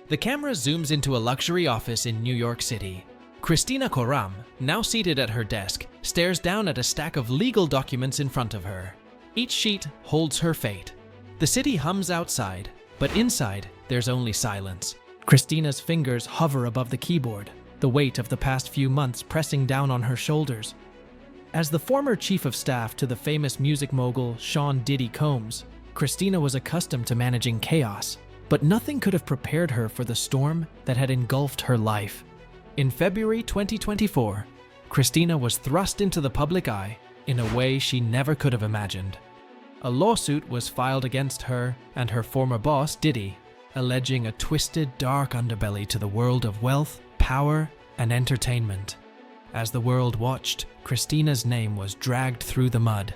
The camera zooms into a luxury office in New York City. Kristina Khorram, now seated at her desk, stares down at a stack of legal documents in front of her. Each sheet holds her fate. The city hums outside, but inside, there's only silence. Kristina's fingers hover above the keyboard, the weight of the past few months pressing down on her shoulders. As the former chief of staff to the famous music mogul Sean "Diddy" Combs, Kristina was accustomed to managing chaos, but nothing could have prepared her for the storm that had engulfed her life. In February 2024, Kristina was thrust into the public eye in a way she never could have imagined. A lawsuit was filed against her and her former boss, Diddy, alleging a twisted, dark underbelly to the world of wealth, power, and entertainment. As the world watched, Kristina's name was dragged through the mud.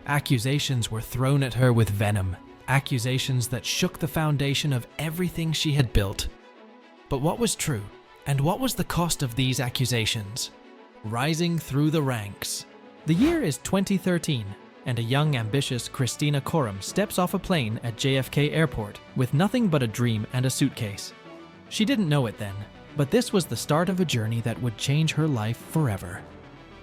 Accusations were thrown at her with venom, accusations that shook the foundation of everything she had built. But what was true? And what was the cost of these accusations? Rising through the ranks. The year is 2013, and a young, ambitious Kristina Khorram steps off a plane at JFK Airport with nothing but a dream and a suitcase. She didn't know it then, but this was the start of a journey that would change her life forever.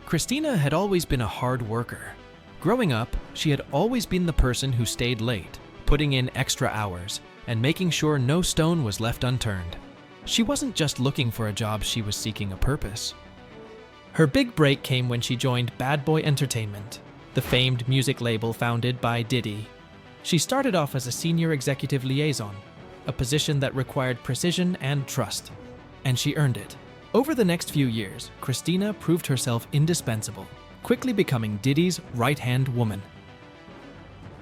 Kristina had always been a hard worker. Growing up, she had always been the person who stayed late, putting in extra hours, and making sure no stone was left unturned. She wasn't just looking for a job, she was seeking a purpose. Her big break came when she joined Bad Boy Entertainment, the famed music label founded by Diddy. She started off as a senior executive liaison, a position that required precision and trust, and she earned it. Over the next few years, Kristina proved herself indispensable, quickly becoming Diddy's right-hand woman.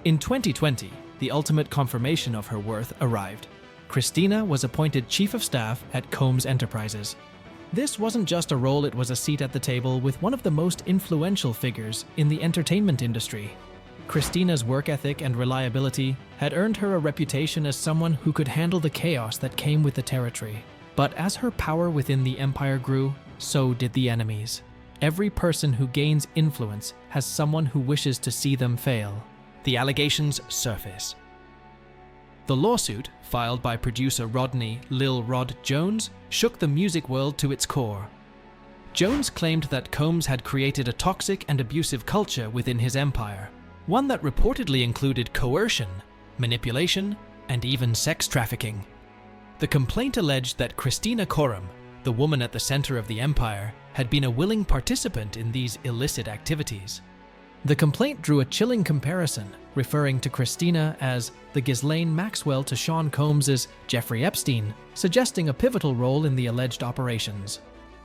In 2020, the ultimate confirmation of her worth arrived. Kristina was appointed Chief of Staff at Combs Enterprises. This wasn't just a role, it was a seat at the table with one of the most influential figures in the entertainment industry. Kristina's work ethic and reliability had earned her a reputation as someone who could handle the chaos that came with the territory. But as her power within the empire grew, so did the enemies. Every person who gains influence has someone who wishes to see them fail. The allegations surface. The lawsuit, filed by producer Rodney "Lil Rod" Jones, shook the music world to its core. Jones claimed that Combs had created a toxic and abusive culture within his empire, one that reportedly included coercion, manipulation, and even sex trafficking. The complaint alleged that Kristina Khorram, the woman at the center of the empire, had been a willing participant in these illicit activities. The complaint drew a chilling comparison, referring to Kristina as the Ghislaine Maxwell to Sean Combs's Jeffrey Epstein, suggesting a pivotal role in the alleged operations.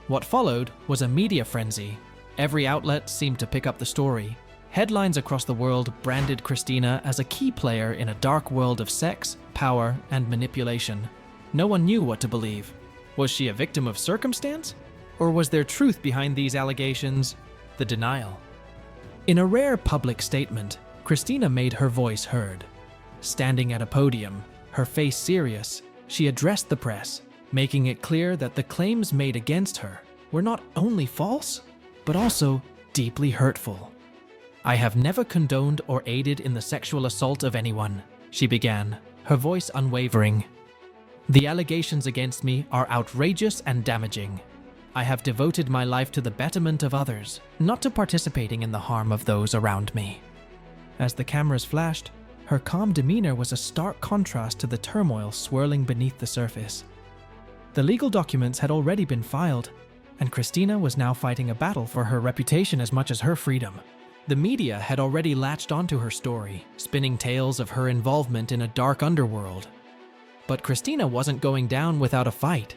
What followed was a media frenzy. Every outlet seemed to pick up the story. Headlines across the world branded Kristina as a key player in a dark world of sex, power, and manipulation. No one knew what to believe. Was she a victim of circumstance? Or was there truth behind these allegations? The denial. In a rare public statement, Kristina made her voice heard. Standing at a podium, her face serious, she addressed the press, making it clear that the claims made against her were not only false, but also deeply hurtful. "I have never condoned or aided in the sexual assault of anyone," she began, her voice unwavering. "The allegations against me are outrageous and damaging. I have devoted my life to the betterment of others, not to participating in the harm of those around me." As the cameras flashed, her calm demeanor was a stark contrast to the turmoil swirling beneath the surface. The legal documents had already been filed, and Kristina was now fighting a battle for her reputation as much as her freedom. The media had already latched onto her story, spinning tales of her involvement in a dark underworld. But Kristina wasn't going down without a fight.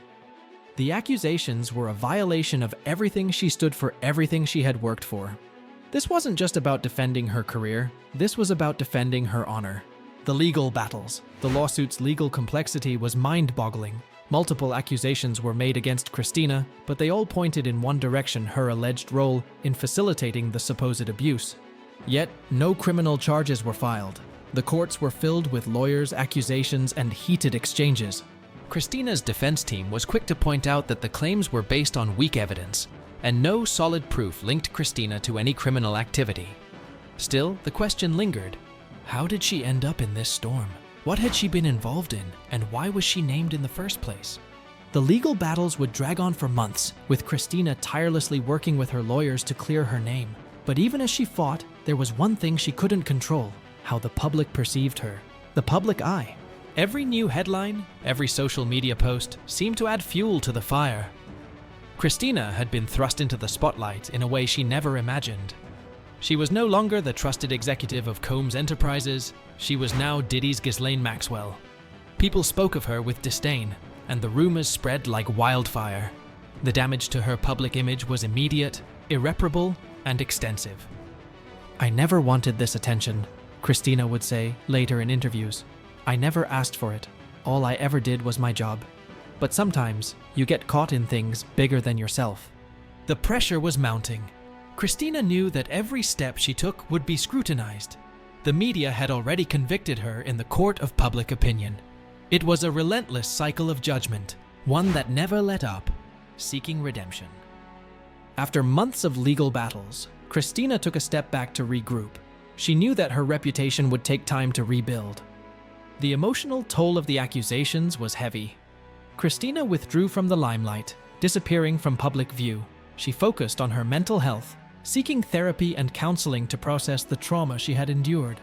The accusations were a violation of everything she stood for, everything she had worked for. This wasn't just about defending her career, this was about defending her honor. The legal battles. The lawsuit's legal complexity was mind-boggling. Multiple accusations were made against Kristina, but they all pointed in one direction: her alleged role in facilitating the supposed abuse. Yet, no criminal charges were filed. The courts were filled with lawyers, accusations, and heated exchanges. Kristina's defense team was quick to point out that the claims were based on weak evidence, and no solid proof linked Kristina to any criminal activity. Still, the question lingered: how did she end up in this storm? What had she been involved in, and why was she named in the first place? The legal battles would drag on for months, with Kristina tirelessly working with her lawyers to clear her name. But even as she fought, there was one thing she couldn't control: how the public perceived her. The public eye. Every new headline, every social media post seemed to add fuel to the fire. Kristina had been thrust into the spotlight in a way she never imagined. She was no longer the trusted executive of Combs Enterprises. She was now Diddy's Ghislaine Maxwell. People spoke of her with disdain, and the rumors spread like wildfire. The damage to her public image was immediate, irreparable, and extensive. "I never wanted this attention," Kristina would say later in interviews. "I never asked for it. All I ever did was my job. But sometimes you get caught in things bigger than yourself." The pressure was mounting. Kristina knew that every step she took would be scrutinized. The media had already convicted her in the court of public opinion. It was a relentless cycle of judgment, one that never let up, seeking redemption. After months of legal battles, Kristina took a step back to regroup. She knew that her reputation would take time to rebuild. The emotional toll of the accusations was heavy. Kristina withdrew from the limelight, disappearing from public view. She focused on her mental health, seeking therapy and counseling to process the trauma she had endured.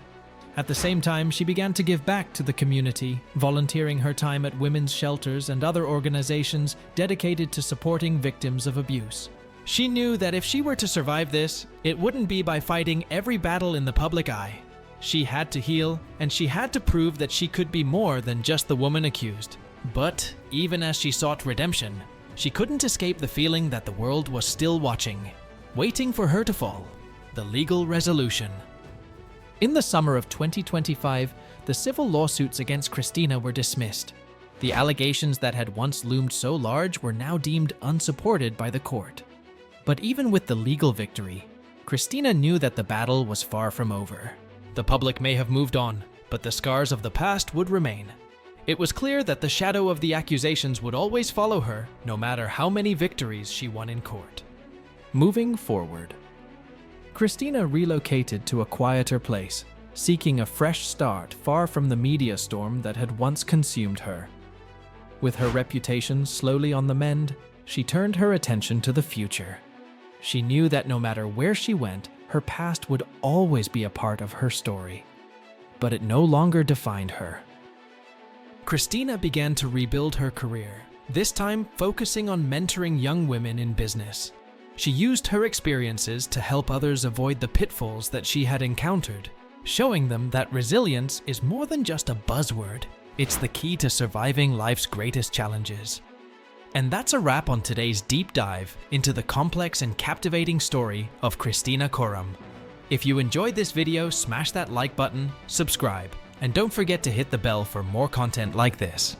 At the same time, she began to give back to the community, volunteering her time at women's shelters and other organizations dedicated to supporting victims of abuse. She knew that if she were to survive this, it wouldn't be by fighting every battle in the public eye. She had to heal, and she had to prove that she could be more than just the woman accused. But even as she sought redemption, she couldn't escape the feeling that the world was still watching, waiting for her to fall. The legal resolution. In the summer of 2025, the civil lawsuits against Kristina were dismissed. The allegations that had once loomed so large were now deemed unsupported by the court. But even with the legal victory, Kristina knew that the battle was far from over. The public may have moved on, but the scars of the past would remain. It was clear that the shadow of the accusations would always follow her, no matter how many victories she won in court. Moving forward, Kristina relocated to a quieter place, seeking a fresh start far from the media storm that had once consumed her. With her reputation slowly on the mend, she turned her attention to the future. She knew that no matter where she went, her past would always be a part of her story. But it no longer defined her. Kristina began to rebuild her career, this time focusing on mentoring young women in business. She used her experiences to help others avoid the pitfalls that she had encountered, showing them that resilience is more than just a buzzword. It's the key to surviving life's greatest challenges. And that's a wrap on today's deep dive into the complex and captivating story of Kristina Khorram. If you enjoyed this video, smash that like button, subscribe, and don't forget to hit the bell for more content like this.